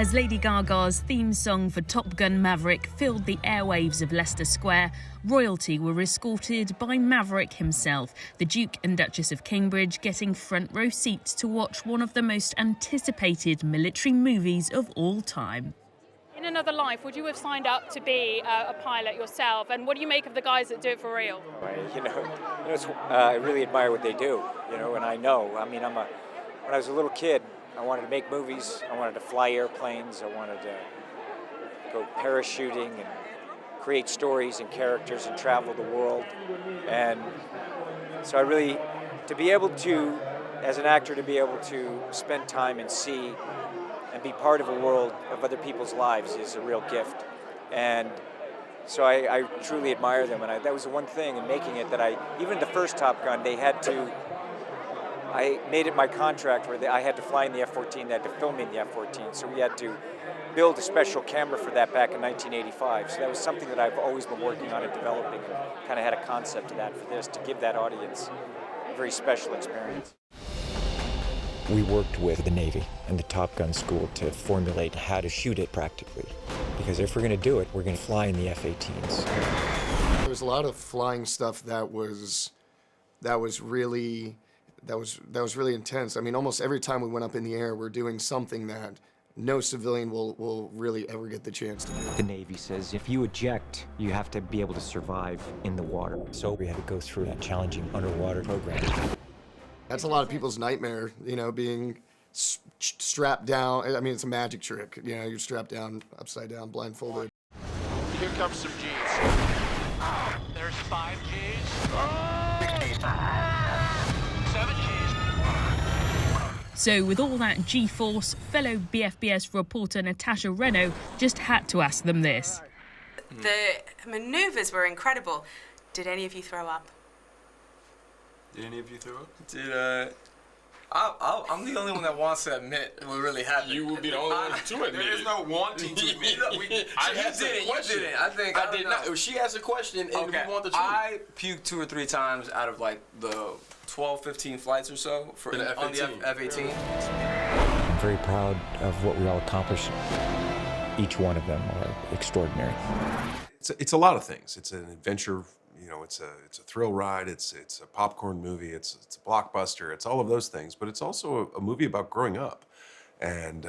As Lady Gaga's theme song for Top Gun Maverick filled the airwaves of Leicester Square, royalty were escorted by Maverick himself, the Duke and Duchess of Cambridge getting front row seats to watch one of the most anticipated military movies of all time. In another life, would you have signed up to be a pilot yourself? And what do you make of the guys that do it for real? I really admire what they do, and I know. I mean, when I was a little kid, I wanted to make movies, I wanted to fly airplanes, I wanted to go parachuting and create stories and characters and travel the world. And so to be able to, as an actor, to be able to spend time and see and be part of a world of other people's lives is a real gift. And so I truly admire them, and that was the one thing in making it that even the first Top Gun, I made it my contract where I had to fly in the F-14, they had to film me in the F-14, so we had to build a special camera for that back in 1985. So that was something that I've always been working on and developing, and kind of had a concept of that for this, to give that audience a very special experience. We worked with the Navy and the Top Gun school to formulate how to shoot it practically. Because if we're going to do it, we're going to fly in the F-18s. There was a lot of flying stuff that was really intense. I mean, almost every time we went up in the air, we're doing something that no civilian will really ever get the chance to do. The Navy says if you eject, you have to be able to survive in the water. So we had to go through that challenging underwater program. That's a lot of people's nightmare, being strapped down. I mean, it's a magic trick. You're strapped down, upside down, blindfolded. Here comes some G's. There's 5 G's. 7 G's. So with all that G-force, fellow BFBS reporter Natasha Reno just had to ask them this. The manoeuvres were incredible. Did any of you throw up? Did any of you throw up? I'm the only one that wants to admit what really happened. You will be the only one to admit. There is no wanting to admit. You didn't. I did not. She asked a question, and Okay. we want the truth. I puked 2 or 3 times out of like the 12, 15 flights or so on the F-18. I'm very proud of what we all accomplished. Each one of them are extraordinary. It's a lot of things. It's an adventure. It's a thrill ride. It's a popcorn movie. It's a blockbuster. It's all of those things. But it's also a movie about growing up, and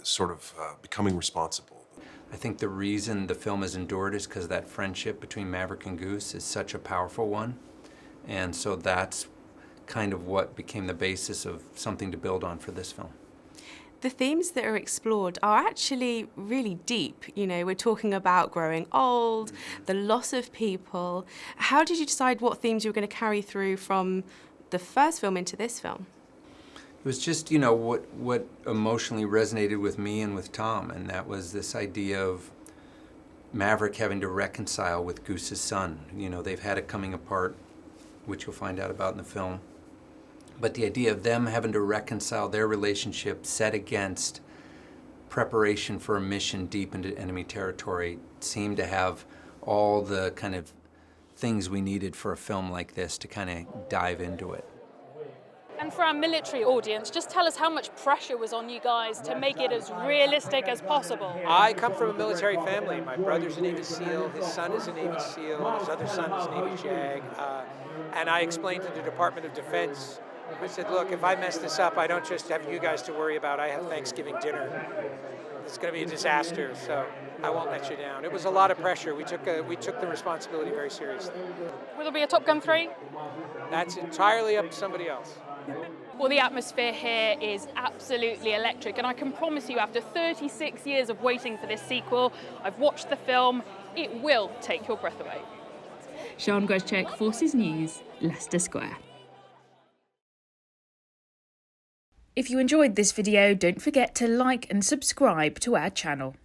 sort of becoming responsible. I think the reason the film has endured is because that friendship between Maverick and Goose is such a powerful one, and so that's kind of what became the basis of something to build on for this film. The themes that are explored are actually really deep. We're talking about growing old, the loss of people. How did you decide what themes you were going to carry through from the first film into this film? It was just, what emotionally resonated with me and with Tom, and that was this idea of Maverick having to reconcile with Goose's son. They've had a coming apart, which you'll find out about in the film. But the idea of them having to reconcile their relationship set against preparation for a mission deep into enemy territory seemed to have all the kind of things we needed for a film like this to kind of dive into it. And for our military audience, just tell us how much pressure was on you guys to make it as realistic as possible. I come from a military family. My brother's a Navy SEAL, his son is a Navy SEAL, his other son is a Navy JAG. And I explained to the Department of Defense, I said, look, if I mess this up, I don't just have you guys to worry about. I have Thanksgiving dinner. It's going to be a disaster, so I won't let you down. It was a lot of pressure. We took the responsibility very seriously. Will there be a Top Gun 3? That's entirely up to somebody else. Well, the atmosphere here is absolutely electric, and I can promise you, after 36 years of waiting for this sequel, I've watched the film. It will take your breath away. Sian Grzeszczyk, Forces News, Leicester Square. If you enjoyed this video, don't forget to like and subscribe to our channel.